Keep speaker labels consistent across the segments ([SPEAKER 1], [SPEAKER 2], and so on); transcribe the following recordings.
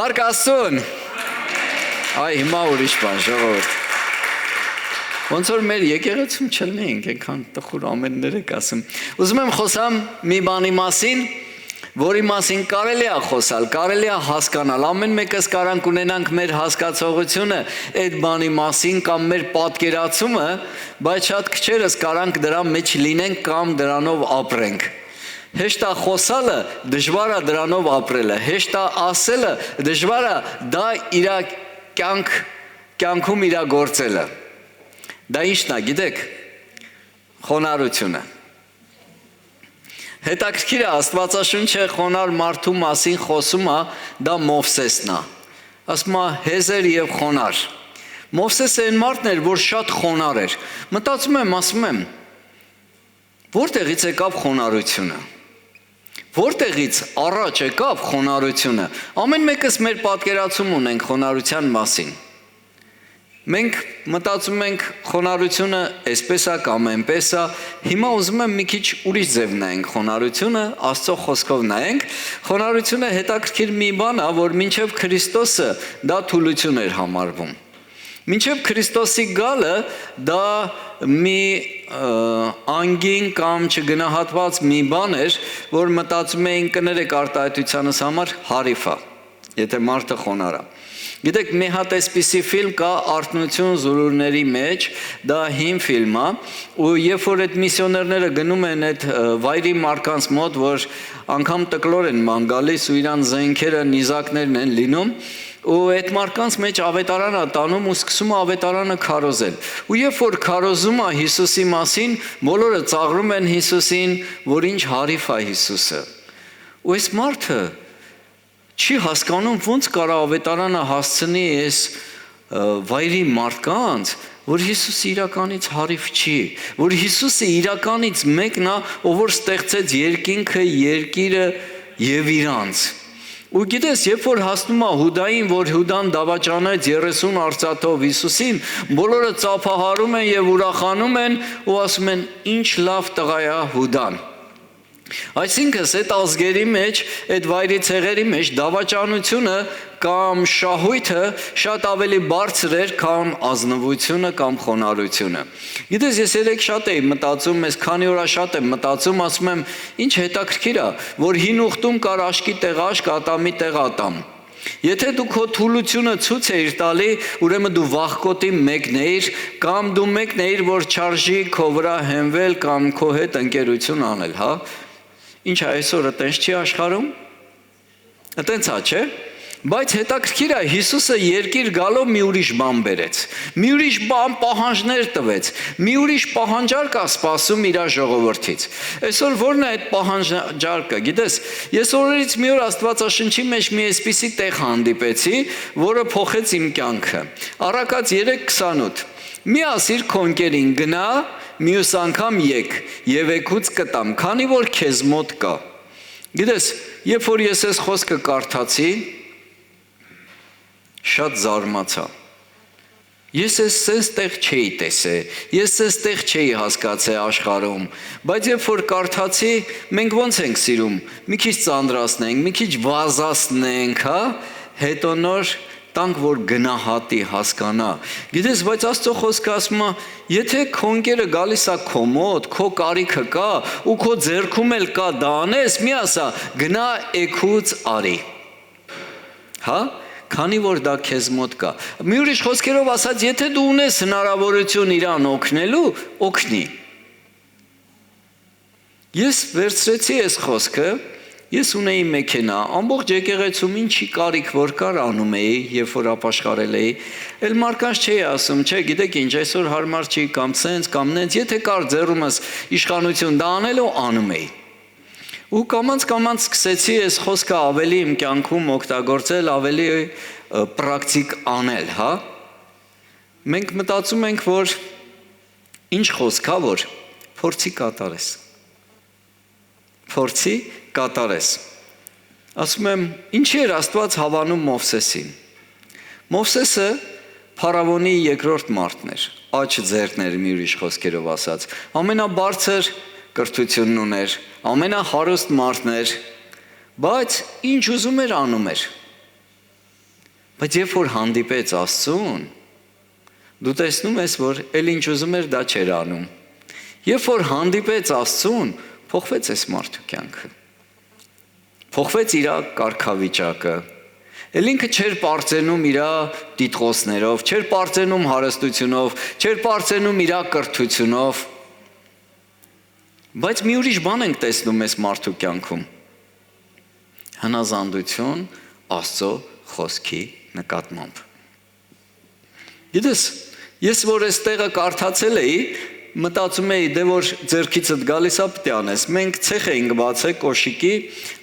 [SPEAKER 1] Հարկ Աստծուն։ Այ հիմա ուրիշ բան, ժողովուրդ։ Ոնց որ մեր եկեղեցում չլինենք, այնքան տխուր ամեններ եք ասում։ Ուզում եմ խոսամ մի բանի մասին, որի մասին կարելի է խոսալ, կարելի է հասկանալ։ Ամեն մեկս կարանք ունենանք մեր հասկացողությունը այդ բանի մասին կամ մեր պատկերացումը, բայց շատ քչերս կարանք դրա մեջ լինենք կամ դրանով ապրենք։ Հեշտ է խոսալը, դժվար է դրանով ապրելը, հեշտ է ասելը, դժվար է դա իր կյանքում իրագործելը։ Դա ի՞նչն է, գիտեք, խոնարհությունը։ Հետաքրքիր է, Աստվածաշունչը խոնար մարդու մասին խոսում է, դա Մովսեսն է։ Ասում է հեզեր եւ խոնար։ Մովսեսը այն մարդն էր, որ շատ խոնար էր։ Մտածում եմ, ասում եմ, որտեղից եկավ խոնարհությունը։ Որտեղից առաջ եկավ խոնարհությունը։ Ամեն մեկս մեր պատկերացում ունենք խոնարհության մասին։ Մենք մտածում ենք խոնարհությունը այսպես է կամ այնպես է։ Հիմա ուզում եմ մի քիչ ուրիշ ձև նայենք խոնարհությունը, Աստծո խոսքով նայենք։ Խոնարհությունը հետաքրքիր մի բան է, որ մինչև Քրիստոսը դա թուլություն էր համարվում։ Մինչև Քրիստոսի գալը դա մի անգին կամ չգնահատված մի բան էր, որ մտածում էին կներեք արտահայտությանս համար հարիվ է, եթե մարդը խոնար է։ Գիտեք, մի հատ այսպիսի ֆիլմ կա «Արթնություն զորուրների մեջ», դա հին ֆիլմ է, ու երբ որ այդ միսիոներները գնում են այդ վայրի մարդկանց մոտ, որ անգամ տկլոր են ման գալիս ու իրան զենքերը, նիզակներն են լինում, ու այդ մարդկանց մեջ ավետարանը տանում ու սկսում է ավետարանը քարոզել։ Ու երբ որ քարոզում է Հիսուսի մասին, բոլորը ծաղրում են Հիսուսին, որ ինչ հարիվ է Հիսուսը։ Ու այս մարդը չի հասկանում ոնց կարա ավետարանը հասցնի այս վայրի մարդկանց, որ Հիսուսը իրականից հարիվ չի, որ Հիսուսը իրականից մեկն է, ով որ ստեղծեց երկինքը, երկիրը եւ իրանց։ Ու գիտես, երբ որ հասնում է Հուդային, որ Հուդան դավաճանեց 30 արծաթով Հիսուսին, բոլորը ծափահարում են եւ ուրախանում են ու ասում են ինչ լավ տղա է Հուդան։ Այսինքն այդ ազգերի մեջ, այդ վայրի ցեղերի մեջ դավաճանությունը կամ շահույթը շատ ավելի բարձր էր, քան ազնվությունը կամ խոնարհությունը։ Գիտես, ես երեք շատ էի մտածում, ես քանի օր շատ եմ մտածում, ասում եմ, ինչ հետաքրքիր է, որ հին ուխտում կար աշկի տեղ աշկ, ատամի տեղ ատամ։ Եթե դու քո թուլությունը ցույց էիր տալի, ուրեմն դու վախկոտի մեկն էիր, կամ դու մեկն էիր, որ չարժի քո վրա հենվել կամ քո հետ ընկերություն անել, հա։ Ինչ այսօր այտենց չի աշխարհում։ Այտենց է, չէ՞։ Բայց հետաքրքիր է, Հիսուսը երկիր գալով մի ուրիշ բան բերեց։ Մի ուրիշ բան պահանջներ տվեց։ Մի ուրիշ պահանջարկ է սպասում իր ժողովրդից։ Այսօր ո՞րն է այդ պահանջարկը։ Գիտես, ես օրերից մի օր Աստվածաշնչի մեջ մի այսպիսի տեղ հանդիպեցի, որը փոխեց իմ կյանքը։ Առակաց 3:28։ Մի ասիր քո ընկերին գնա, մյուս անգամ եկ եւ եկուց կտամ, քանի որ քեզ մոտ կա։ Գիտես, երբ որ ես այս խոսքը կարդացի, շատ զարմացա։ Ես այս տեղ չէի տեսել, ես այս տեղ չէի հասկացել աշխարհում, բայց երբ որ կարդացի, մենք ոնց ենք սիրում, մի քիչ ծանրացնենք, մի քիչ վազացնենք, հա, հետո նոր տանք, որ գնահատի, հասկանա։ Գիտես, բայց Աստծո խոսքը ասում է, եթե քո ընկերը գալիս է քո մոտ, քո կարիքը կա, ու քո ձեռքում էլ կա դա անես, մի ասա, գնա էքուց արի։ Հա, քանի որ դա քեզ մոտ կա։ Մի ուրիշ խոսքերով ասած, եթե դու ունես հնարավորություն իրան օգնելու, օգնի։ Ես վերցրեցի այս խոսքը, ես ունեի մեքենա, ամբողջ եկեղեցում ինչի կարիք որ կար անում էի, երբ որ ապաշխարել էի, էլ մարկանց չէի ասում, չէ, գիտեք ինչ, այսօր հարմար չի կամ սենց կամ նենց, եթե կար ձեռումս իշխանություն դա անելու անում էի։ Ու կամած սկսեցի այս խոսքը ավելի իմ կյանքում օգտագործել, ավելի պրակտիկ անել, հա։ Մենք մտածում ենք, որ ինչ խոսք է, որ փորձի կատարես։ Փորձի կատարես։ Ասում եմ, ինչի էր Աստված հավանում Մովսեսին։ Մովսեսը Փարավոնի երկրորդ մարդն էր, աջ ձեռքներ մի ուրիշ խոսքերով ասած, ամենաբարձր կրթությունն ուներ, ամենահարուստ մարդն էր, բայց ինչ ուզում էր անում էր։ Բայց երբ որ հանդիպեց Աստծուն, դու տեսնում ես, որ էլ ինչ ուզում էր, դա չէր անում։ Երբ որ հանդիպեց Աստծուն, փոխվեց այս մարդու կյանքը։ Փոխվեց իր կարգավիճակը։ Էլ ինքը չէր պարծենում իր տիտղոսներով, չէր պարծենում հարստությունով, չէր պարծենում իր կրթությունով։ Բայց մի ուրիշ բան ենք տեսնում այս մարդու կյանքում։ Հնազանդություն Աստծո խոսքի նկատմամբ։ Գիտես, ես որ այս տեղը կարդացել էի, մտածում էի, դե որ ձեռքիցդ գալիս է պիտի անես։ Մենք ցեխ էինք բացել կոշիկի,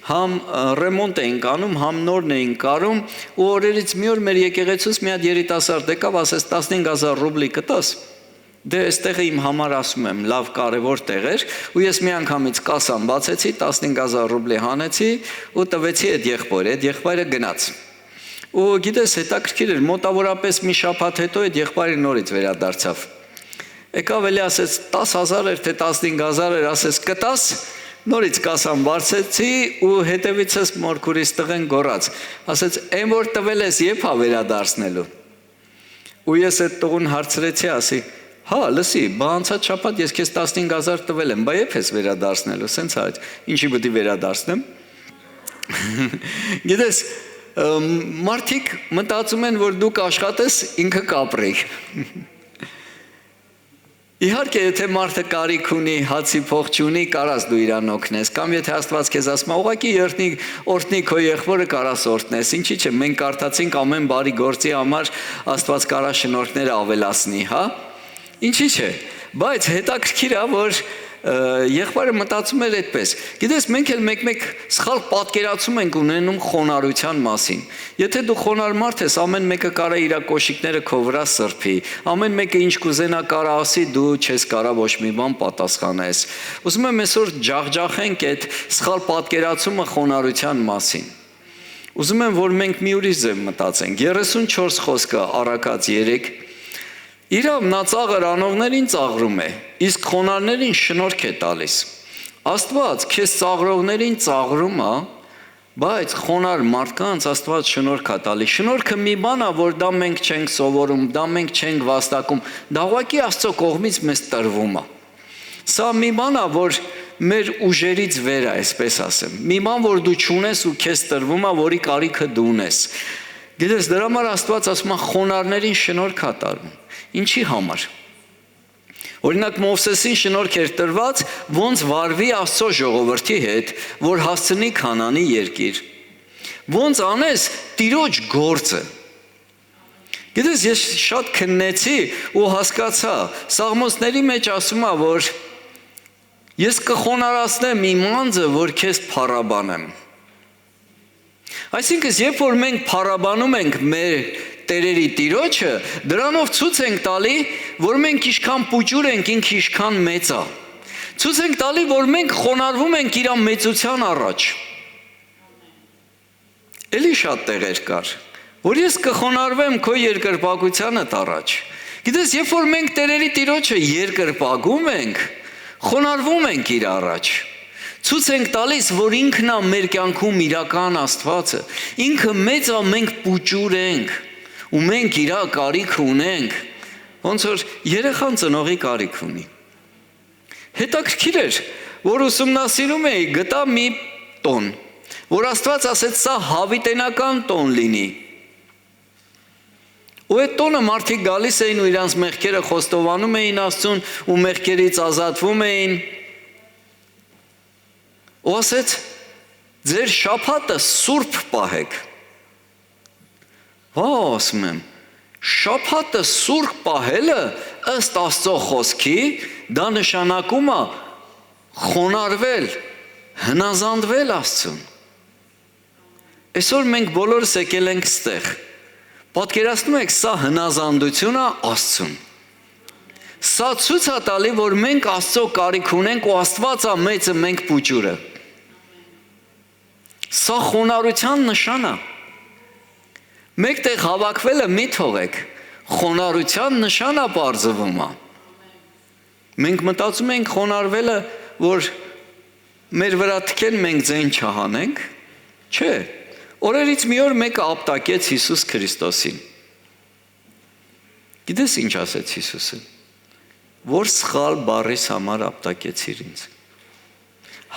[SPEAKER 1] համ ռեմոնտ էինք անում, համ նորն էինք կարում, ու օրերից մի օր մեր եկեղեցուց մի հատ երիտասարդ եկավ, ասեց 15000 ռուբլի կտաս։ Դե այստեղը իմ համար ասում եմ, լավ կարևոր տեղ էր, ու ես մի անգամից կասան բացեցի, 15000 ռուբլի հանեցի ու տվեցի այդ եղբայրը գնաց։ Ու գիտես, հետաքրքիր էր, մոտավորապես մի շաբաթ հետո այդ եղբայրը նորից վերադարձավ։ Եկավ էլի ասեց 10000 էր թե 15000 էր, ասեց կտաս, նորից կասան բարձեցի ու հետևիցս մորքուրիս տղեն գոռաց, ասեց այն որ տվել ես երբ է վերադարձնելու։ Ու ես այդ տղուն հարցրեցի, ասի, հա, լսի, բա անցած շաբաթ ես քեզ 15000 տվել եմ, բա երբ ես վերադարձնելու, սենց այդ, ինչի պիտի վերադարձնեմ։ Գիտես, մարդիկ մտածում են, որ դուք աշխատես, ինքը կապրի։ Իհարկե, եթե մարդը կարիք ունի, հացի փող չունի, կարաս դու իրան օգնես, կամ եթե Աստված քեզ ասում է, ուղղակի օրհնի քո եղբորը կարաս օրհնես, ինչի՞ չէ, մենք կարդացինք ամեն բարի գործի համար Աստված կարա շնորհքները ավելացնի, հա։ Ինչի՞ չէ, բայց հետաքրքիր է, որ եղբայրը մտածում էր այդպես։ Գիտես, մենք էլ մեկ-մեկ սխալ պատկերացում ենք ունենում խոնարհության մասին։ Եթե դու խոնարհ մարդ ես, ամեն մեկը կարա իր կոշիկները քո վրա սրբի, ամեն մեկը ինչ կուզենա կարա ասի, դու չես կարա ոչ մի բան պատասխանես։ Ուզում եմ այսօր ջախջախենք այդ սխալ պատկերացումը խոնարհության մասին։ Ուզում եմ, որ մենք մի ուրիշ ձև մտածենք։ 34 խոսքը Առակաց 3 Իրավ նա ծաղր անողներին ծաղրում է, իսկ խոնարհներին շնորհք է տալիս։ Աստված քեզ ծաղրողներին ծաղրում է, բայց խոնարհ մարդկանց Աստված շնորհք է տալիս։ Շնորհքը մի բան է, որ դա մենք չենք սովորում, դա մենք չենք վաստակում, դա ուղղակի Աստծո կողմից մեզ տրվում է։ Սա մի բան է, որ մեր ուժերից վեր է, այսպես ասեմ։ Մի բան, որ դու չունես ու քեզ տրվում է, որի կարիքը դու ունես։ Գիտես, դրա համար Աստված ասում է խոնարհներին շնորհք է տալու։ Ինչի համար։ Օրինակ Մովսեսին շնորհք էր տրված, ոնց վարվի Աստծո ժողովրդի հետ, որ հասցնի Քանանի երկիր։ Ոնց անես Տիրոջ գործը։ Գիտես, ես շատ քննեցի ու հասկացա, Սաղմոսների մեջ ասում է, որ ես կխոնարհացնեմ իմ անձը, որ քեզ փառաբանեմ։ Այսինքն, երբ որ մենք փառաբանում ենք մեր Տերերի Տիրոջը, դրանով ցույց ենք տալի, որ մենք ինչքան պուճուր ենք, ինքը ինչքան մեծ է։ Ցույց ենք տալի, որ մենք խոնարհվում ենք իր մեծության առաջ։ Էլի շատ տեղեր կար, որ ես կխոնարհվեմ քո երկրպագությանդ առաջ։ Գիտես, երբ որ մենք Տերերի Տիրոջը երկրպագում ենք, խոնարհվում ենք իր առաջ։ Ցույց ենք տալիս, որ ինքն է մեր կյանքում իրական Աստվածը։ Ինքը մեծ է, մենք պուճուր ենք։ Ու մենք իր կարիք ունենք, ոնց որ երեխան ծնողի կարիք ունի։ Հետաքրքիր էր, որ ուսումնասիրում էի, գտա մի տոն, որ Աստված ասեց սա հավիտենական տոն լինի։ Ու այդ տոնը մարդիկ գալիս էին ու իրանց մեղքերը խոստովանում էին Աստծուն ու մեղքերից ազատվում էին։ Ու ասեց, ձեր շաբաթը սուրբ պահեք։ Ասում եմ, շաբաթը սուրբ պահելը ըստ Աստծո խոսքի, դա նշանակում է խոնարհվել, հնազանդվել Աստծուն։ Այսօր մենք բոլորս եկել ենք ստեղ։ Պատկերացնում եք, սա հնազանդություն է Աստծուն։ Սա ցույց է տալի, որ մենք Աստծո կարիք ունենք ու Աստված է մեծը, մենք պուճուրը։ Սա խոնարհության նշան է։ Մեկտեղ հավաքվելը մի թողեք, խոնարհության նշան է պարզվում է։ Մենք մտածում ենք խոնարհվելը, որ մեր վրա թքեն մենք ձեն չհանենք, չէ, Օրերից մի օր մեկը ապտակեց Հիսուս Քրիստոսին։ Գիտես ինչ ասեց Հիսուսը։ Որ սխալ բառիս համար ապտակեցիր ինձ։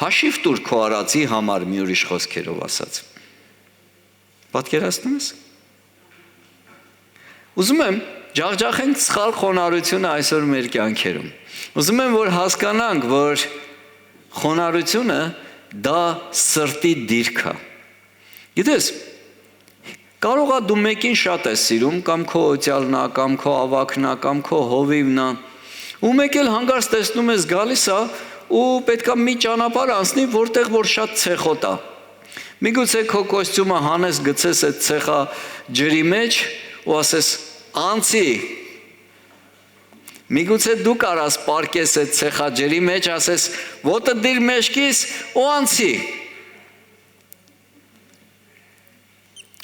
[SPEAKER 1] Հաշիվ տուր քո արածի համար, մի ուրիշ խոսքերով ասած։ Պատկերացնում ես։ Ուզում եմ ջախջախենք սխալ խոնարհությունը այսօր մեր կյանքերում։ Ուզում եմ որ հասկանանք, որ խոնարհությունը դա սրտի դիրք է։ Գիտես, կարող է դու մեկին շատ ես սիրում, կամ քո օծյալն է, կամ քո ավագն է, կամ քո հովիվն է, ու մեկ էլ հանգարց տեսնում ես գալիս է ու պետքա մի ճանապարհ անցնի, որտեղ որ շատ ցեխոտ է։ Միգուցե քո կոստյումը հանես գցես այդ ցեխա ջրի մեջ ու ասես անցի։ Միգուցե դու կարաս պարկես այդ ցեխա ջրի մեջ, ասես ոտը դիր մեջքիս ու անցի։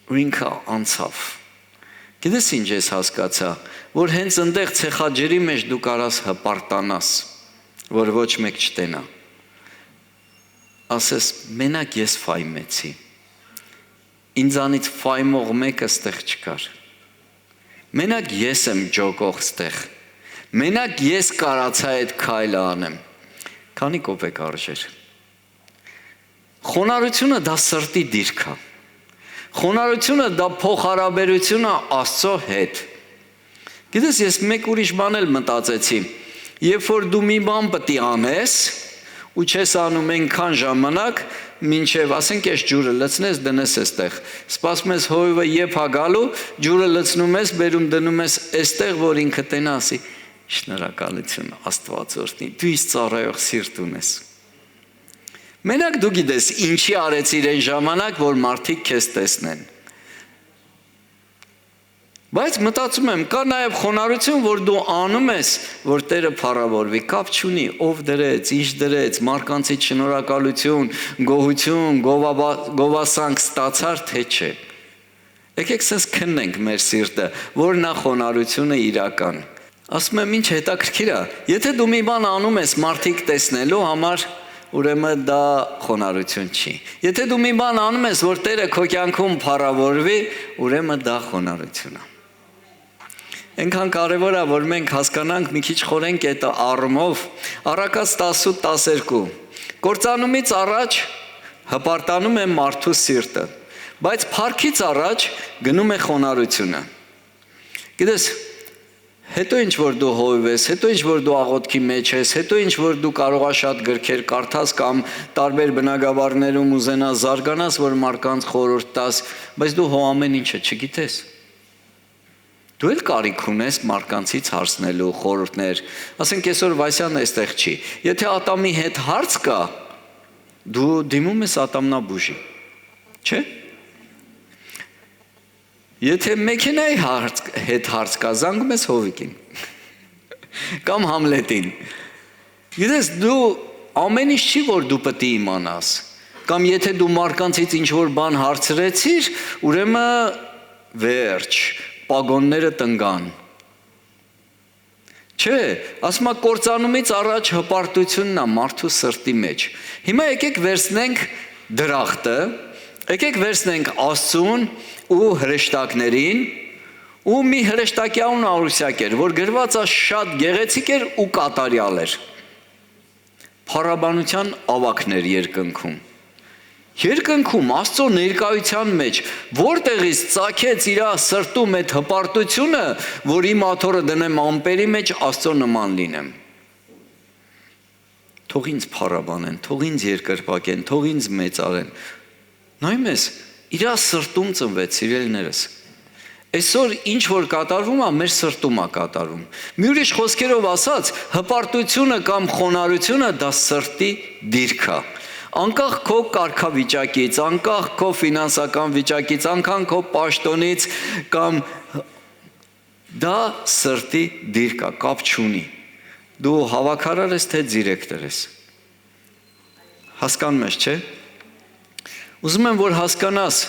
[SPEAKER 1] Ու ինքը անցավ։ Գիտես ինչ ես հասկացա, որ հենց այնտեղ ցեխաջրի մեջ դու կարաս հպարտանաս, որ ոչ մեկ չտենա։ Ասես մենակ ես ֆայմեցի։ Ինձանից ֆայմող մեկը ստեղ չկար։ Մենակ ես եմ ջոկող ստեղ։ Մենակ ես կարացա այդ քայլը անեմ։ Քանի կոպեկ արժեր։ Խոնարհությունը դա սրտի դիրք է։ Խոնարհությունը դա փոխհարաբերություն է Աստծո հետ։ Գիտես, ես մեկ ուրիշ բան էլ մտածեցի։ Երբ որ դու մի բան պետք է անես, ու չես անում այնքան ժամանակ, մինչև ասենք այս ջուրը լցնես, դնես այստեղ։ Սպասում ես հովիվը երբ է գալու, ջուրը լցնում ես, բերում դնում ես այստեղ, որ ինքը տենա ասի. Շնորհակալություն, Աստված օրհնի, դու ինձ ծառայող սիրտ ունես։ Մենակ դու գիտես ինչի արեցիր այն ժամանակ, որ մարդիկ քեզ տեսնեն։ Բայց մտածում եմ, կա նաև խոնարհություն, որ դու անում ես, որ Տերը փառավորվի, կապ չունի, ով դրեց, ինչ դրեց, մարդկանցից շնորհակալություն, գոհություն, գովասանք ստացար, թե չէ։ Եկեք սենց քննենք մեր սիրտը, որն է խոնարհությունը իրական։ Ասում եմ, ինչ հետաքրքիր է, եթե դու մի բան անում ես մարդիկ տեսնելու համար, ուրեմն դա խոնարհություն չի։ Եթե դու մի բան անում ես, որ Տերը քո կյանքում փառավորվի, ուրեմն դա խոնարհություն է։ Այնքան կարևոր է, որ մենք հասկանանք մի քիչ խորենք այդ առումով, Առակաց 10:12։ Կործանումից առաջ հպարտանում է մարդու սիրտը, բայց փառքից առաջ գնում է խոնարհությունը։ Գիտես, հետո ինչ որ դու հովիվ ես, հետո ինչ որ դու աղոթքի մեջ ես, հետո ինչ որ դու կարողա շատ գրքեր կարդաս կամ տարբեր բնագավառներում ուզենաս զարգանաս, որ մարդկանց խորհուրդ տաս, բայց դու հո ամեն ինչը չգիտես։ Դու էլ կարիք ունես մարդկանցից հարցնելու խորհուրդներ։ Ասենք այսօր Վասյանը այստեղ չի։ Եթե Ատամի հետ հարց կա, դու դիմում ես Ատամնաբուժի։ Չէ՞։ Եթե մեքենայի հետ հարց կա, զանգում ես Հովիկին կամ Համլետին։ Գիտես, դու ամեն ինչ չի, որ դու պետք է իմանաս։ Կամ եթե դու մարդկանցից ինչ-որ բան հարցրեցիր, ուրեմն վերջ, պագոնները տնկան։ Չէ, ասում եմ կործանումից առաջ հպարտությունն է մարդու սրտի մեջ։ Հիմա եկեք վերցնենք դրախտը, եկեք վերցնենք Աստծուն ու հրեշտակներին ու մի հրեշտակյան Արուսյակ էր, որ գրված է շատ գեղեցիկ էր ու կատարյալ էր։ Փառաբանության ավակներ երկնքում։ Երկնքում Աստծո ներկայության մեջ որտեղից ծագեց իր սրտում այդ հպարտությունը, որ իմ աթոռը դնեմ ամպերի մեջ Աստծո նման լինեմ։ Թող ինձ փառաբանեն, թող ինձ երկրպագեն, թող ինձ մեծարեն։ Նայում ես, իր սրտում ծնվեց, սիրելիներս։ Այսօր ինչ որ կատարվում է, մեր սրտում է կատարվում։ Մի ուրիշ խոսքերով ասած, հպարտությունը կամ խոնարհությունը դա սրտի դիրք է։ Անկախ քո կարգավիճակից, անկախ քո ֆինանսական վիճակից, անկախ քո պաշտոնից կամ դա սրտի դիրք է, կապ չունի։ Դու հավաքարար ես թե դիրեկտոր ես։ Հասկանում ես, չէ՞։ Ուզում եմ որ հասկանաս,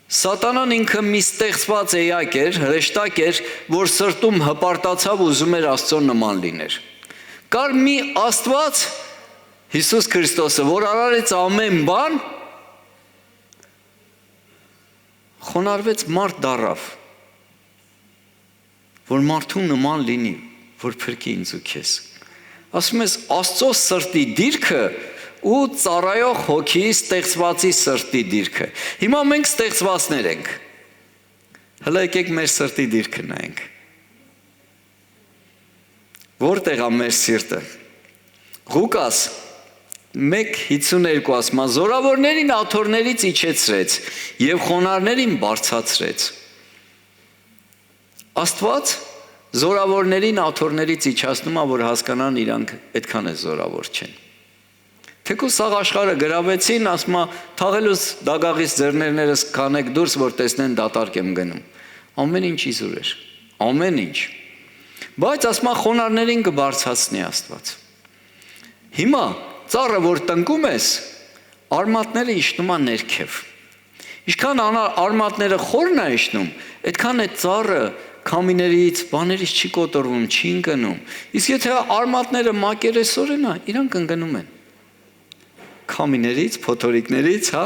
[SPEAKER 1] Սատանան ինքը մի ստեղծված էակ էր, հրեշտակ էր, որ սրտում հպարտացավ ուզում էր Աստծո նման լիներ։ Կար մի Աստված Հիսուս Քրիստոսը, որ արարեց ամեն բան խոնարհվեց մարդ դառավ, որ մարդու նման լինի, որ փրկի ինձ ու քեզ։ Ասում ես Աստծո սրտի դիրքը ու ծառայող հոգի ստեղծվածի սրտի դիրքը։ Հիմա մենք ստեղծվածներ ենք։ Հələ եկեք մեր սրտի դիրքը նայենք։ Որտեղ է մեր սիրտը։ Ղուկաս 1:52 ասում է. զորավորներին աթոռներից իջեցրեց եւ խոնարհներին բարձրացրեց։ Աստված զորավորներին աթոռներից իջացնում է, որ հասկանան իրանք այդքան է զորավոր չեն։ Թեկուզ սաղ աշխարհը գրավեցին, ասում է թաղելուց դագաղից ձեռներներս կանեք դուրս, որ տեսնեն դատարկ եմ գնում։ Ամեն ինչ իզուր էր, ամեն ինչ։ Բայց ասում է խոնարհներին կբարձրացնի Աստված։ Հիմա ծառը որ տնկում ես, արմատները իջնում են ներքև։ Ինչքան արմատները խորն է իջնում, այդքան այդ ծառը քամիներից, բաներից չի կոտորվում, չի ընկնում։ Իսկ եթե արմատները մակերեսորեն է, իրանք ընկնում են։ Քամիներից, փոթորիկներից, հա։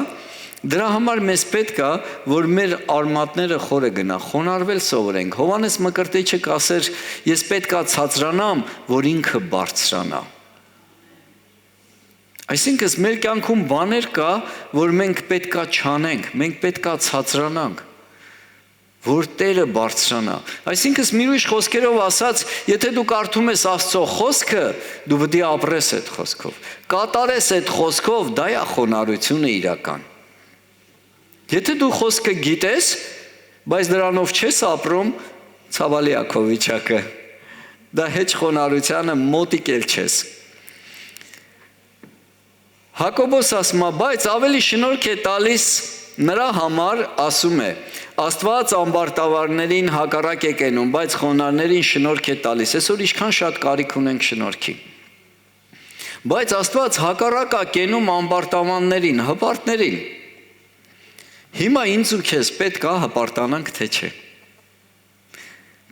[SPEAKER 1] Դրա համար մեզ պետք է, որ մեր արմատները խորը գնա, խոնարհվել սովորենք։ Հովհաննես Մկրտիչը կասեր, ես պետք է ցածրանամ, որ ինքը բարձրանա։ Այսինքն մեր կյանքում բաներ կա, որ մենք պետք է չանենք, մենք պետք է ցածրանանք, որ Տերը բարձրանա։ Այսինքն մի ուրիշ խոսքերով ասած, եթե դու կարդում ես Աստծո խոսքը, դու պետք է ապրես այդ խոսքով, կատարես այդ խոսքով, դա է խոնարհությունը իրական։ Եթե դու խոսքը գիտես, բայց դրանով չես ապրում, ցավալի է քո վիճակը։ Դա հեչ խոնարհությանը մոտիկ էլ չես։ Հակոբոս ասում է, բայց ավելի շնորհք է տալիս նրա համար, ասում է, Աստված ամբարտավարներին հակառակ է կենում, բայց խոնարհներին շնորհք է տալիս։ Այսօր ինչքան շատ կարիք ունենք շնորհքի։ Բայց Աստված հակառակ է կենում ամբարտավաններին, հպարտներին։ Հիմա ինձ ու քեզ պետք է հպարտանանք, թե չէ։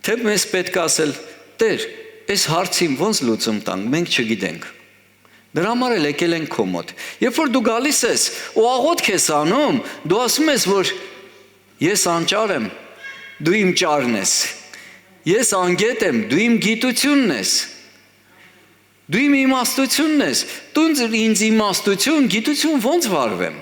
[SPEAKER 1] Թե մեզ պետք է ասել, Տեր, այս հարցին ոնց լուծում տանք, մենք չգիտենք։ Դրա համար էլ եկել ենք քո մոտ։ Երբ որ դու գալիս ես ու աղոթք ես անում, դու ասում ես, որ ես անճար եմ, դու իմ ճարն ես։ Ես անգետ եմ, դու իմ գիտությունն ես։ Դու իմ իմաստությունն ես։ Դու ինձ իմաստություն, գիտություն ոնց վարվեմ։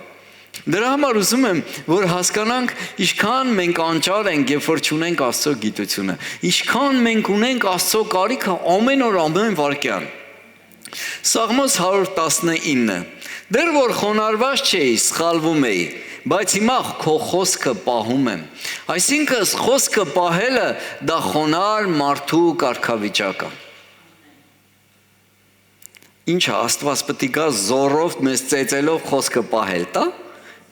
[SPEAKER 1] Դրա համար ուզում եմ, որ հասկանանք, ինչքան մենք անճար ենք, երբ որ չունենք Աստծո գիտությունը, ինչքան մենք ունենք Աստծո կարիքը ամեն օր, ամեն վայրկյան։ Սաղմոս 119. Դեռ որ խոնարհված չէի, սխալվում էի, բայց հիմա քո խոսքը պահում եմ։ Այսինքն խոսքը պահելը դա խոնարհ մարդու կարգավիճակ է։ Ինչա Աստված պետք է գա զորով մեզ ծեծելով խոսքը պահել, տա։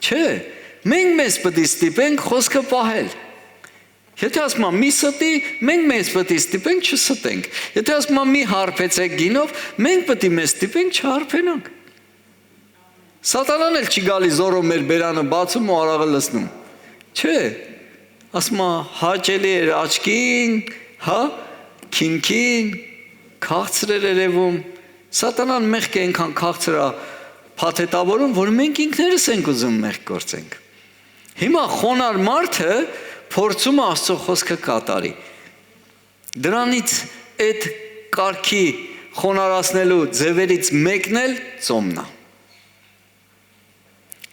[SPEAKER 1] Չէ, մենք մեզ պետք է ստիպենք խոսքը պահել։ Եթե ասում եմ մի ստի, մենք մեզ պետք է ստիպենք չստենք։ Եթե ասում եմ մի հարբեցեք գինով, մենք պետք է մեզ ստիպենք չհարբենանք։ Սատանան էլ չի գալի զորով մեր բերանը բացում ու արաղը լցնում։ Չէ, ասում եմ հաճելի էր աչքին, հա, քինքին, քաղցր էր երևում։ Սատանան մեղք է այնքան քաղցր է փաթեթավորում, որ մենք ինքներս ենք ուզում մեղք գործենք։ Հիմա խոնարհ մարդը փորձում է Աստծո խոսքը կատարի։ Դրանից այդ կարգի խոնարհացնելու ձևերից մեկն էլ ծոմն է։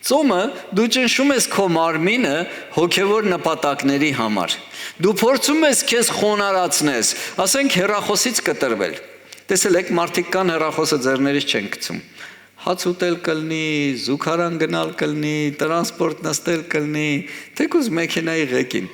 [SPEAKER 1] Ծոմը դու ճնշում ես քո մարմինը հոգևոր նպատակների համար։ Դու փորձում ես քեզ խոնարհացնես, ասենք հեռախոսից կտրվել։ Տեսել եք, մարդիկ կան հեռախոսը ձեռներից չեն գցում։ Հաց ուտել կլնի, զուգարան գնալ կլնի, տրանսպորտ նստել կլնի, թեկուզ մեքենայի ղեկին։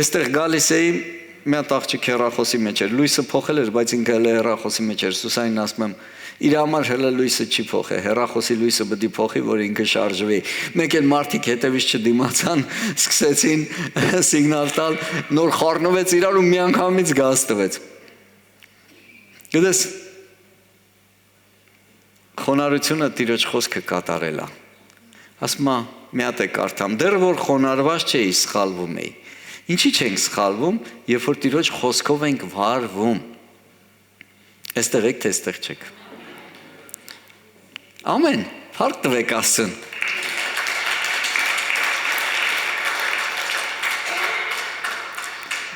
[SPEAKER 1] Այստեղ գալիս էի, մի հատ աղջիկ հեռախոսի մեջ էր, լույսը փոխել էր, բայց ինքը հələ հեռախոսի մեջ էր, Սուսանին ասում եմ, իր համար հələ լույսը չի փոխե, հեռախոսի լույսը պետք է փոխի, որ ինքը շարժվի։ Մեկ էլ մարդիկ հետևից չդիմացան, սկսեցին սիգնալ տալ, նոր խառնվեց իրար ու միանգամից գազ տվեց։ Գիտես, խոնարհությունը Տիրոջ խոսքը կատարել է։ Ասում եմ, մի հատ է կարդամ, դեռ որ խոնարհված չէի, սխալվում էի։ Ինչի չենք սխալվում, երբ որ Տիրոջ խոսքով ենք վարվում։ Այստեղ եք, թե այստեղ չեք։ Ամեն, փառք տվեք Աստծուն։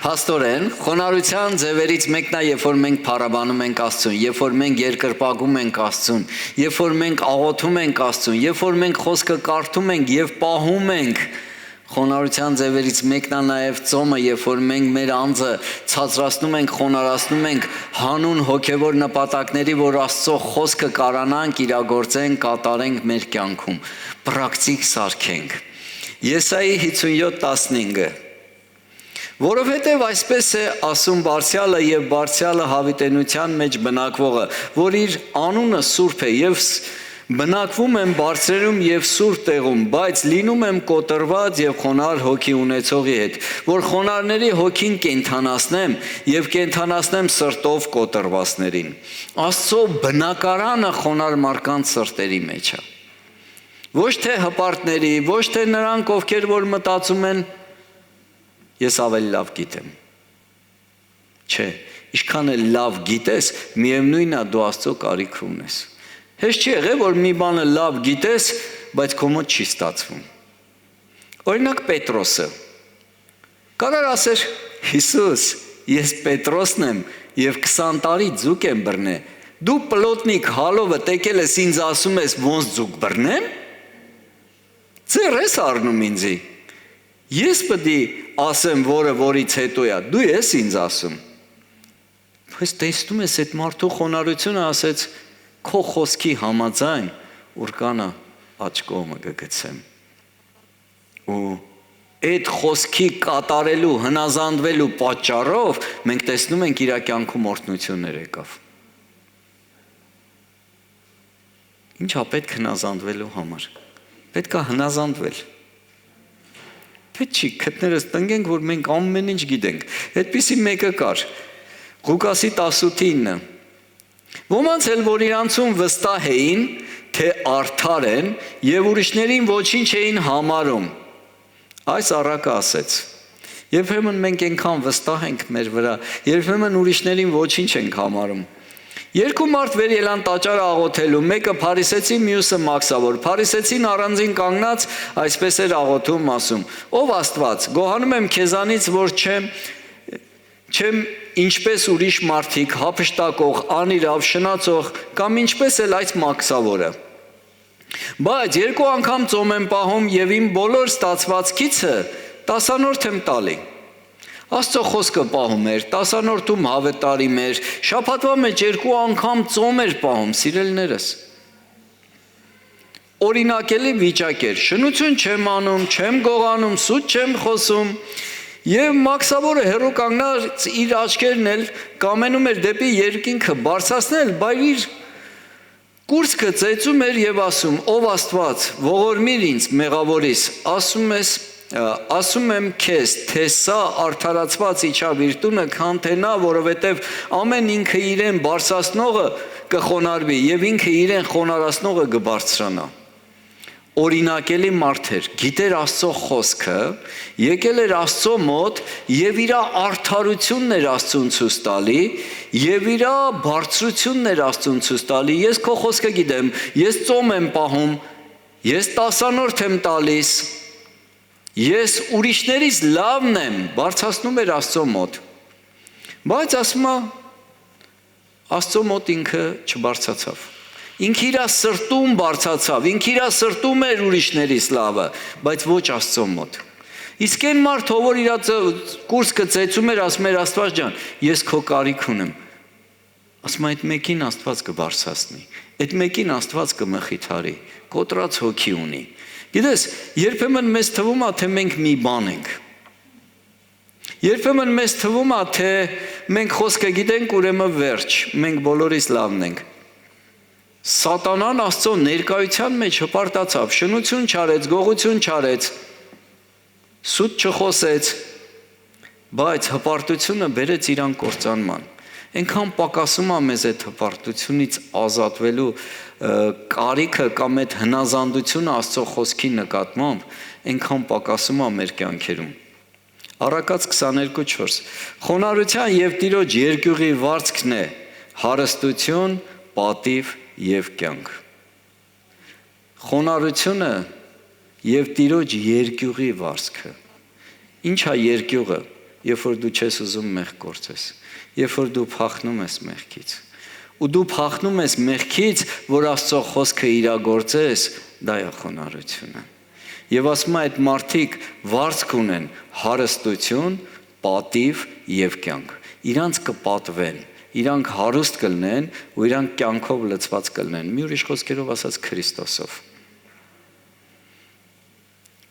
[SPEAKER 1] Փաստորեն, խոնարհության ձևերից մեկն է, երբ որ մենք փառաբանում ենք Աստծուն, երբ որ մենք երկրպագում ենք Աստծուն, երբ որ մենք աղոթում ենք Աստծուն, երբ որ մենք խոսքը կարդում ենք եւ պահում ենք, խոնարհության ձևերից մեկն է նաև ծոմը, երբ որ մենք մեր անձը ցածրացնում ենք, խոնարհացնում ենք հանուն հոգևոր նպատակների, որ Աստծո խոսքը կարանանք, իրագործենք, կատարենք մեր կյանքում, պրակտիկ սարքենք։ Եսայի 57:15 Որովհետև այսպես է ասում Բարձյալը եւ Բարձյալը հավիտենության մեջ բնակվողը, որ իր անունը սուրբ է եւ բնակվում եմ բարձրերում եւ սուրբ տեղում, բայց լինում եմ կոտրված եւ խոնարհ հոգի ունեցողի հետ, որ խոնարհների հոգին կենթանացնեմ եւ կենթանացնեմ սրտով կոտրվածներին։ Աստծո բնակարանը խոնարհ մարդկանց սրտերի մեջ է։ Ոչ թե հպարտների, ոչ թե նրանք, ովքեր որ մտածում են ես ավելի լավ գիտեմ։ Չէ, ինչքան էլ լավ գիտես, միևնույնն է դու Աստծո կարիք ունես։ Հեշտ չի եղել, որ մի բանը լավ գիտես, բայց քո մոտ չի ստացվում։ Օրինակ Պետրոսը կարող ասեր. Հիսուս, ես Պետրոսն եմ եւ 20 տարի ձուկ եմ բռնել։ Դու պլոտնիկ հալովը տեկել ես ինձ ասում ես ոնց ձուկ բռնեմ։ Ձեր ես առնում ինձի։ Ես պետք է ասեմ, որից հետո է, դու ես ինձ ասում։ Բայց տեսնում ես այդ մարդու խոնարհությունը, ասեց քո խոսքի համաձայն ուրկանը աջ կողմը կգցեմ։ Ու այդ խոսքի կատարելու, հնազանդվելու պատճառով մենք տեսնում ենք իր կյանքում օրհնություններ եկավ։ Ինչա պետք հնազանդվելու համար։ Պետք է հնազանդվել։ Պետք չի քթներս տնկենք, որ մենք ամեն ինչ գիտենք։ Այդպիսի մեկը կար։ Ղուկասի 10:9 Ոմանց էլ, որ իրանցում վստահ էին, թե արդար են եւ ուրիշներին ոչինչ էին համարում։ Այս առակը ասեց. Երբեմն մենք այնքան վստահ ենք մեր վրա, երբեմն ուրիշներին ոչինչ ենք համարում։ Երկու մարդ վեր ելան տաճարը աղոթելու, մեկը փարիսեցի, մյուսը մաքսավոր։ Փարիսեցին առանձին կանգնած այսպես էր աղոթում, ասում. Ով Աստված, գոհանում եմ քեզանից, որ չեմ ինչպես ուրիշ մարդիկ, հափշտակող, անիրավ, շնացող, կամ ինչպես էլ այս մաքսավորը։ Բայց երկու անգամ ծոմ եմ պահում եւ իմ բոլոր ստացվածքիցը 10-րդ եմ տալի։ Աստծո խոսքը պահում էր, 10-րդում հավետարիմ էր, շաբաթվա մեջ 2 անգամ ծոմ էր պահում, սիրելիներս։ Օրինակելի վիճակ էր, շնություն չեմ անում, չեմ գողանում, սուտ չեմ խոսում, եւ մաքսավորը հերո կանգնած իր աչքերն էլ կամենում էր դեպի երկինքը բարձրացնել, բայց իր կուրծքը ծեծում էր եւ ասում. Ով Աստված, ողորմիր ինձ մեղավորիս, ասում եմ քեզ, թե սա արդարացված իջավ իր տունը, քան թե նա, որովհետև ամեն ինքը իրեն բարձրացնողը կխոնարհվի եւ ինքը իրեն խոնարհացնողը կբարձրանա։ Օրինակելի մարդ էր, գիտեր Աստծո խոսքը, եկել էր Աստծո մոտ եւ իր արդարությունն էր Աստծուն ցույց տալի եւ իր բարձրությունն էր Աստծուն ցույց տալի։ Ես քո խոսքը գիտեմ, ես ծոմ եմ պահում, ես 10-րդ եմ տալիս, ես ուրիշներից լավն եմ, բարձրացնում էր Աստծո մոտ։ Բայց ասում է Աստծո մոտ ինքը չբարձրացավ։ Ինքը իր սրտում բարձրացավ, ինքը իր սրտում էր ուրիշներից լավը, բայց ոչ Աստծո մոտ։ Իսկ այն մարդը, որ իր կուրծքը ծեծում էր, ասում էր Աստված ջան, ես քո կարիք ունեմ։ Ասում այդ մեկին Աստված կբարձրացնի, այդ մեկին Աստված կմխիթարի, կոտրած հոգի ունի։ Գիտես, երբեմն մեզ թվում է, թե մենք մի բան ենք։ Երբեմն մեզ թվում է, թե մենք խոսքը գիտենք, ուրեմն վերջ, մենք բոլորից լավն ենք։ Սատանան Աստծո ներկայության մեջ հպարտացավ, շնություն չարեց, գողություն չարեց, սուտ չխոսեց, բայց հպարտությունը բերեց իրան կործանման։ Այնքան պակասում է մեզ այդ հպարտությունից ազատվելու կարիքը կամ այդ հնազանդությունը Աստծո խոսքի նկատմամբ, այնքան պակասում է մեր կյանքերում։ Առակաց 22:4 Խոնարհության եւ Տիրոջ երկյուղի վարձքն է հարստություն, պատիվ եւ կյանք։ Խոնարհությունը եւ Տիրոջ երկյուղի վարձքը։ Ինչ է երկյուղը։ երբ որ դու չես ուզում մեղք գործես, երբ որ դու փախնում ես մեղքից։ Ու դու փախնում ես մեղքից, որ Աստծո խոսքը իրագործես, դա է խոնարհությունը։ Եվ ասում է այդ մարդիկ վարձք ունեն հարստություն, պատիվ եւ կյանք։ Իրանց կպատվեն, իրանք հարուստ կլինեն ու իրանք կյանքով լցված կլինեն։ Մի ուրիշ խոսքերով ասած Քրիստոսով։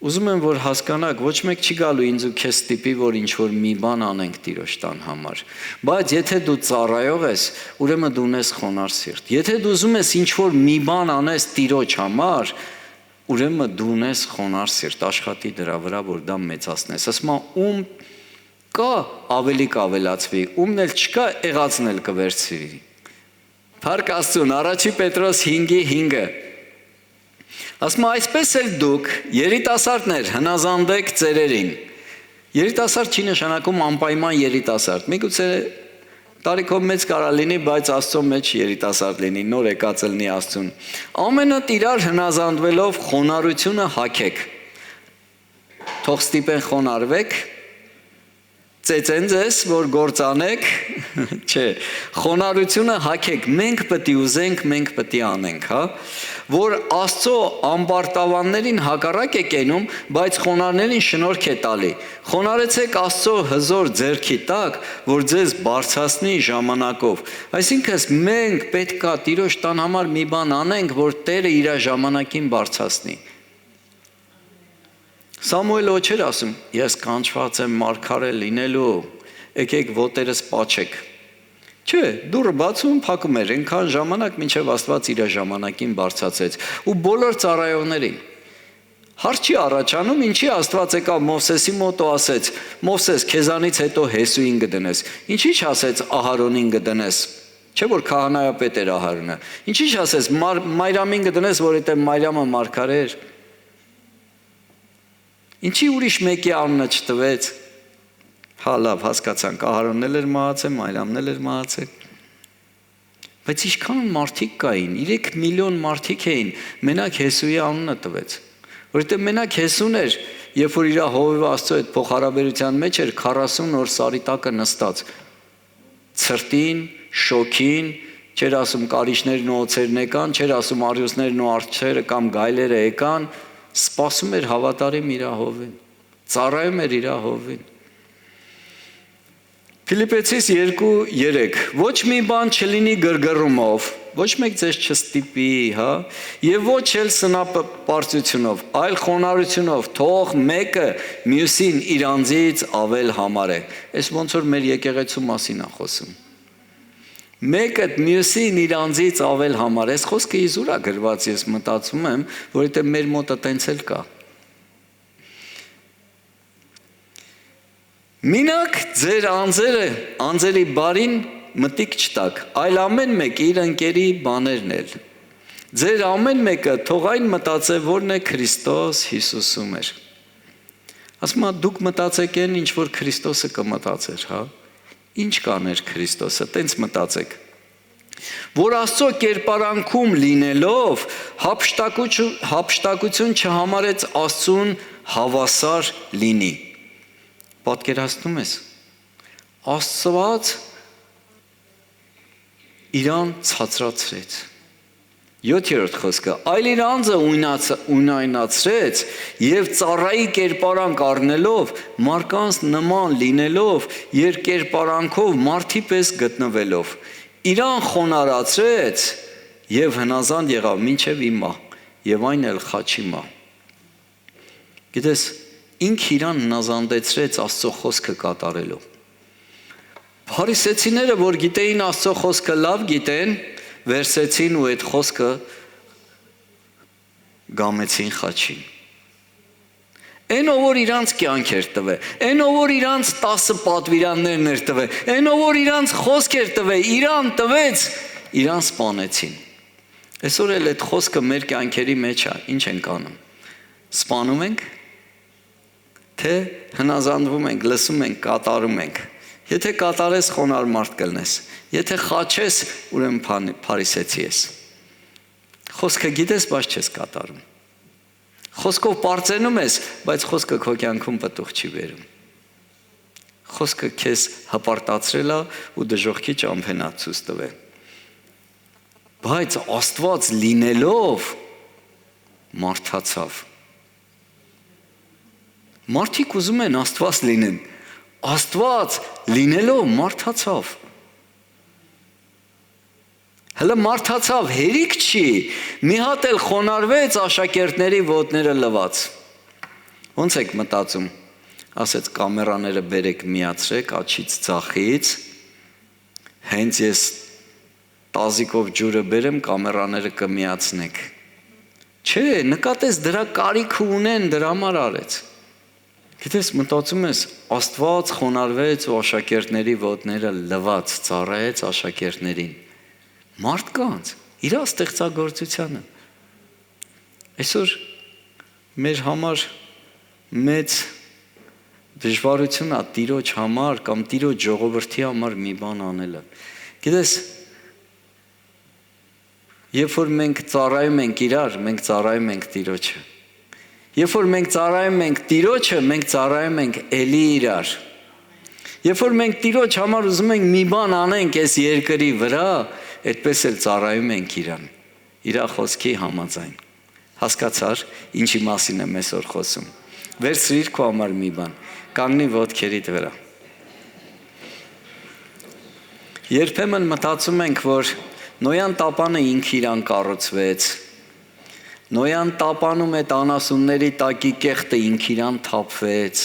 [SPEAKER 1] Ուզում եմ, որ հասկանաք, ոչ մեկ չի գալու ինձ ու քեզ ստիպի, որ ինչ-որ մի բան անենք Տիրոջ տան համար։ Բայց եթե դու ծառայող ես, ուրեմն դու ունես խոնարհ սիրտ։ Եթե դու ուզում ես ինչ-որ մի բան անես Տիրոջ համար, ուրեմն դու ունես խոնարհ սիրտ, աշխատի դրա վրա, որ դա մեծացնես։ Ասում եմ, ում կա ավելի կավելացվի, ումն էլ չկա, եղածն էլ կվերցվի։ Փառք Աստծուն, Առաջի Պետրոս 5:5 ասում այսպես էլ դուք երիտասարդներ հնազանդեք ծերերին։ Երիտասարդ չի նշանակում անպայման երիտասարդ։ Միգուցե տարիքով մեծ կարա լինի, բայց Աստծո մեջ երիտասարդ լինի, նոր եկած լինի Աստծուն։ Ամենուդ իրար հնազանդվելով խոնարհությունը հագեք։ Թող ստիպեն խոնարհվեք, ծեծեն ձեզ, որ գործանեք, չէ, խոնարհությունը հագեք, մենք պետք է ուզենք, մենք պետք է անենք, հա, որ Աստծո ամբարտավաններին հակառակ է կենում, բայց խոնարհներին շնորհք է տալի։ Խոնարհեցեք Աստծո հզոր ձեռքի տակ, որ ձեզ բարձրացնի ժամանակով։ Այսինքն մենք պետք է Տիրոջ տան համար մի բան անենք, որ Տերը իր ժամանակին բարձրացնի։ Սամուելը չէր ասում, ես կանչված եմ մարգարե լինելու, եկեք ոտերս պաչեք։ Չէ, դուռը բացում փակում էր, այնքան ժամանակ մինչև Աստված իր ժամանակին բարձրացեց ու բոլոր ծառայողներին։ Հարց չի առաջանում, ինչի Աստված եկավ Մովսեսի մոտ ու ասեց. Մովսես, քեզանից հետո Հեսուին կդնես։ Ինչի՞ չասեց Ահարոնին կդնես։ Չէ՞ որ քահանայապետ էր Ահարոնը։ Ինչի՞ չասեց Մայրամին կդնես, որովհետև Մայրամը մարգարե էր։ Ինչի ուրիշ մեկի անունը չտվեց։ Հա լավ, հասկացանք, Ահարոնն էլ էր մահացել, Մայրամն էլ էր մահացել։ Բայց ինչքան մարդիկ կային, 3 միլիոն մարդիկ էին, մենակ Հեսուի անունը տվեց։ Որովհետև մենակ Հեսուն էր, երբ որ իր հովիվը Աստծո հետ փոխհարաբերության մեջ էր 40 օր սարի տակը նստած։ Ցրտին, շոքին, չէր ասում կարիճներն ու օձերն եկան, չէր ասում արյուծներն ու արջերը կամ գայլերը եկան, սպասում էր հավատարիմ իր հովին, ծառայում էր իր հովին։ Ֆիլիպեցիս 2:3 ոչ մի բան չլինի գրգռումով, ոչ մեկ ձեզ չստիպի, հա, եւ ոչ էլ սնապարծությունով, այլ խոնարհությունով, թող մեկը մյուսին իր անձից ավել համարե։ Այս ոնց որ մեր եկեղեցու մասին է խոսում։ Մեկը մյուսին իր անձից ավել համար, այս խոսքը իզուր է գրված, ես մտածում եմ, որովհետև մեր մոտը տենց էլ կա։ Մինակ ձեր անձերի բարին մտիկ չտակ, այլ ամեն մեկ իր ընկերի բաներն էլ։ Ձեր ամեն մեկը թող այն մտածե, որն է Քրիստոս Հիսուսում էր։ Ասում եմ, դուք մտածեք այն, ինչ որ Քրիստոսը կմտածեր, հա։ Ինչ կաներ Քրիստոսը, տենց մտածեք։ Որ Աստծո կերպարանքում լինելով հափշտակություն չհամարեց Աստծուն հավասար լինի։ Պատկերացնում ես, Աստված իրան ցածրացրեց։ 7-րդ խոսքը, այլ իր անձը ունայնացրեց և ծառայի կերպարանք առնելով, մարկանց նման լինելով, երկերպարանքով մարդի պես գտնվելով, իրան խոնարհացրեց և հնազանդ եղավ մինչև հիմա, և այն էլ խաչի մահ։ Գիտես, ինքը իրան հնազանդեցրեց Աստծո խոսքը կատարելու։ Փարիսեցիները, որ գիտեին Աստծո խոսքը լավ գիտեն, վերցեցին ու այդ խոսքը գամեցին խաչին։ Այնով որ իրանց կյանք էր տվել, այնով որ իրանց 10 պատվիրաններն էր տվել, այնով որ իրանց խոսք էր տվել, իրան տվեց, իրան սպանեցին։ Այսօր էլ այդ խոսքը մեր կյանքերի մեջ է, ինչ ենք անում։ Սպանում ենք, թե հնազանդվում ենք, լսում ենք, կատարում ենք։ Եթե կատարես, խոնարհ մարդ կլնես, եթե խաչես, ուրեմն փարիսեցի ես։ Խոսքը գիտես, բայց չես կատարում։ Խոսքով պարծենում ես, բայց խոսքը քո կյանքում պտուղ չի բերում։ Խոսքը քեզ հպարտացրել է ու դժողքի ճամփենա ցույց տվել։ Բայց Աստված լինելով մարդացավ։ Մարդիկ ուզում են Աստված լինեն, Աստված լինելով մարդացավ։ Հələ մարդացավ, հերիք չի, մի հատ էլ խոնարհվեց աշակերտների ոտները լված։ Ոնց եք մտածում, ասեց կամերաները բերեք միացրեք, աչից ձախից, հենց ես տազիկով ջուրը բերեմ, կամերաները կմիացնեք։ Չէ, նկատես դրա կարիքը ունեն, դրա համար արեց։ Գիտես, մտածում ես, Աստված խոնարհվեց ու աշակերտների ոտները լված, ծառայեց աշակերտներին։ Մարդկանց, իր ստեղծագործությանը։ Այսօր մեր համար մեծ դժվարություն է Տիրոջ համար կամ Տիրոջ ժողովրդի համար մի բան անելը։ Գիտես, երբ որ մենք ծառայում ենք իրար, մենք ծառայում ենք Տիրոջը։ Երբ որ մենք ծառայում ենք Տիրոջը, մենք ծառայում ենք էլի իրար։ Երբ որ մենք Տիրոջ համար ուզում ենք մի բան անենք այս երկրի վրա, այդպես էլ ծառայում ենք իրան։ Իր խոսքի համաձայն։ Հասկացար, ինչի մասին եմ այսօր խոսում։ Վերցրիր քո համար մի բան, կանգնի ոտքերիդ վրա։ Երբեմն մտածում ենք, որ Նոյան տապանը ինքը իրան կառուցվեց։ Նոյան տապանում այդ անասունների տակի կեղտը ինքը իրան թափվեց։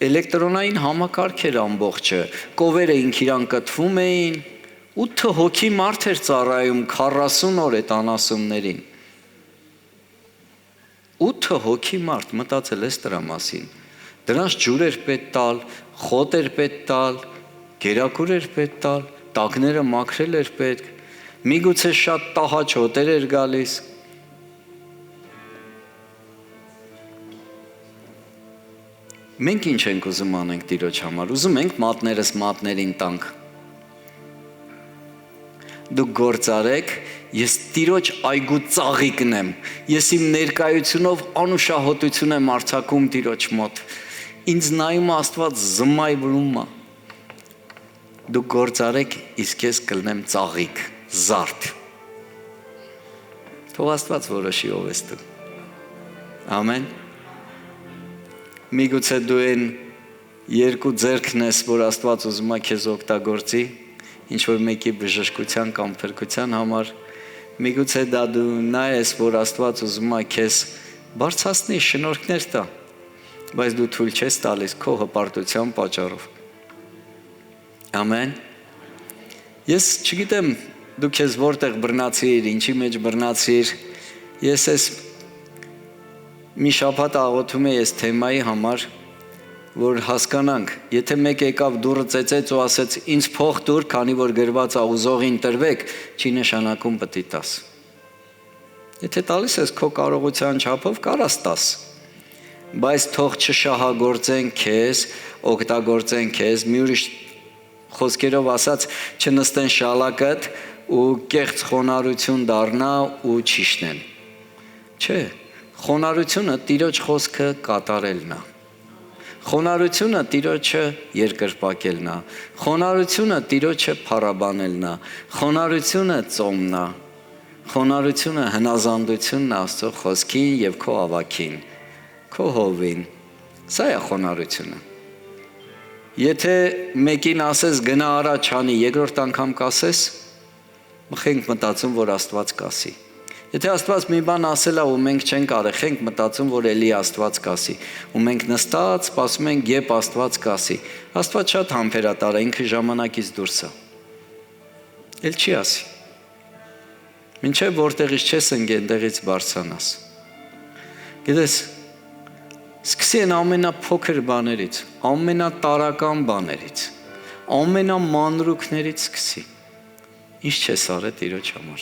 [SPEAKER 1] Էլեկտրոնային համակարգ էր ամբողջը, կովերը ինքը իրան կտվում էին, 8 հոգի մարդ էր ծառայում 40 օր այդ անասուններին։ 8 հոգի մարդ, մտածել ես դրա մասին։ Դրանց ջուր էր պետք տալ, խոտ էր պետք տալ, գերակուր էր պետք տալ, տակները մաքրել էր պետք, միգուցե շատ տահաճ հոտեր էր գալիս։ Մենք ինչ ենք ուզում անենք Տիրոջ համար, ուզում ենք մատներս մատներին տանք։ Դուք գործարեք, ես Տիրոջ այգու ծաղիկն եմ, ես իմ ներկայությունով անուշահոտություն եմ արձակում Տիրոջ մոտ, ինձ նայում Աստված զմայրում է։ Դուք գործարեք, իսկ ես կլնեմ ծաղիկ, զարդ։ Թող Աստված որոշի ով ես դու։ Ամեն։ Միգուցե դու են երկու ձեռքն ես, որ Աստված ուզում է քեզ օգտագործի, ինչ որ մեկի բժշկության կամ փրկության համար, միգուցե դա դու նա ես, որ Աստված ուզում է քեզ բարձրացնի, շնորհքներ տա, բայց դու թույլ չես տալիս քո հպարտության պատճառով։ Ամեն։ Ես չգիտեմ դու քեզ որտեղ բռնացիր, ինչի մեջ բռնացիր, ես ես մի շաբաթ աղոթում եմ ես թեմայի համար, որ հասկանանք, եթե մեկ եկավ դուռը ծեծեց ու ասեց ինձ փող տուր, քանի որ գրված է ուզողին տրվեք, չի նշանակում պետք է տաս։ Եթե տալիս ես քո կարողության չափով, կարաս տաս, բայց թող չշահագործեն քեզ, օգտագործեն քեզ, մի ուրիշ խոսքերով ասած չնստեն շալակդ ու կեղծ խոնարհություն դառնա ու չիշնեն։ Չէ, խոնարհությունը Տիրոջ խոսքը կատարելն է։ Խոնարհությունը Տիրոջը երկրպագելն է։ Խոնարհությունը Տիրոջը փառաբանելն է։ Խոնարհությունը ծոմն է։ Խոնարհությունը հնազանդությունն է Աստծո խոսքին եւ քո ավակին, քո հովին։ Սա է խոնարհությունը։ Եթե մեկին ասես գնա արա չանի, երկրորդ անգամ կասես, մենք մտածում, որ Աստված կասի։ Եթե Աստված մի բան ասել է ու մենք չենք արել, ենք մտածում, որ էլի Աստված կասի, ու մենք նստած սպասում ենք, երբ Աստված կասի։ Աստված շատ համբերատար է, ինքը ժամանակից դուրս է։ Էլ չի ասի։ Մինչև որտեղից չես ընկել, այնտեղից բարձրանաս։ Գիտես, սկսի են ամենափոքր բաներից, ամենատարական բաներից, ամենամանրուքներից սկսի։ Ինչ չես արել Տիրոջ համար։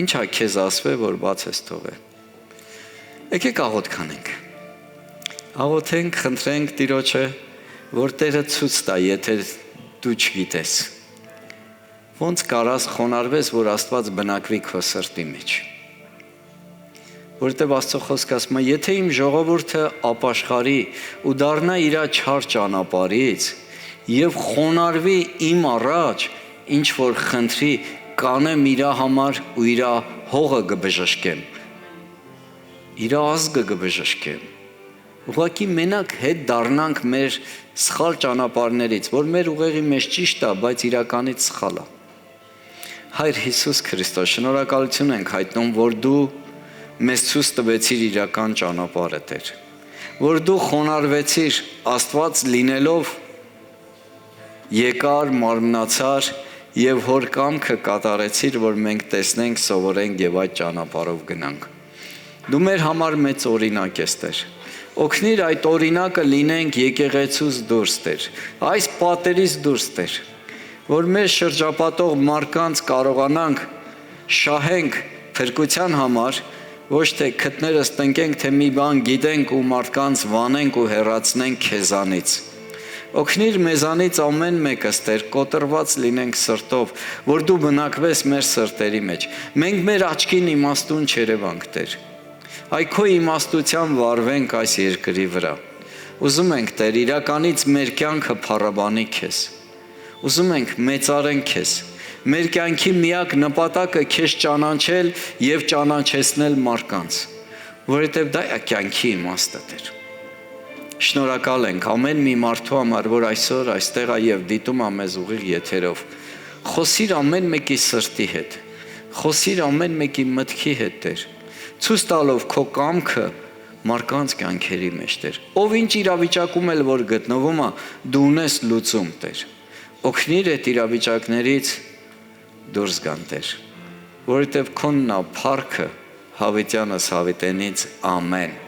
[SPEAKER 1] Ինչ է քեզ ասվել, որ բաց ես թողել։ Եկեք աղոթք անենք։ Աղոթենք, խնդրենք Տիրոջը, որ Տերը ցույց տա, եթե դու չգիտես։ Ոնց կարաս խոնարհվես, որ Աստված բնակվի քո սրտի մեջ։ որովհետև Աստծո խոսքը ասում է, եթե իմ ժողովուրդը ապաշխարի ու դառնա իր չար ճանապարհից եւ խոնարհվի իմ առաջ, ինչ որ խնդրի, կանեմ իր համար ու իր հողը կբժշկեմ, իր ազգը կբժշկեմ։ Ուղղակի մենակ հետ դառնանք մեր սխալ ճանապարհներից, որ մեր ուղեղի մեջ ճիշտ է, բայց իրականից սխալ է։ Հայր Հիսուս Քրիստոս, շնորհակալություն ենք հայտնում, որ դու մեզ ցույց տվեցիր իրական ճանապարհը, Տեր, որ դու խոնարհվեցիր Աստված լինելով, եկար, մարմնացար եւ հոր կամքը կատարեցիր, որ մենք տեսնենք, սովորենք եւ այդ ճանապարհով գնանք։ Դու մեր համար մեծ օրինակ ես, Տեր։ Օգնիր այդ օրինակը լինենք եկեղեցուց դուրս, Տեր, այս պատերից դուրս, Տեր, որ մեր շրջապատող մարդկանց կարողանանք շահենք փրկության համար, ոչ թե քթներս տնկենք, թե մի բան գիտենք ու մարդկանց վանենք ու հեռացնենք քեզանից։ Օգնիր մեզանից ամեն մեկս, Տեր, կոտրված լինենք սրտով, որ դու բնակվես մեր սրտերի մեջ։ Մենք մեր աչքին իմաստուն չերևանք, Տեր, այ քո իմաստության վարվենք այս երկրի վրա։ Ուզում ենք, Տեր, իրականից մեր կյանքը փառաբանի քեզ։ Ուզում ենք մեծարենք քեզ։ Մեր կյանքի միակ նպատակը քեզ ճանաչել եւ ճանաչեցնել մարդկանց, որովհետեւ դա է կյանքի իմաստը, Տեր։ Շնորհակալ ենք ամեն մի մարդու համար, որ այսօր այստեղ է եւ դիտում է մեզ ուղիղ եթերով։ Խոսիր ամեն մեկի սրտի հետ, խոսիր ամեն մեկի մտքի հետ, Տեր, ցույց տալով քո կամքը մարդկանց կյանքերի մեջ, Տեր։ Ով ինչ իրավիճակում էլ որ գտնվում է, դու ունես լուծում, Տեր։ Օգնիր այդ իրավիճակներից դուրս գան, Տեր, որովհետև քոնն է փառքը Հավիտյանս Հավիտենից, ամեն։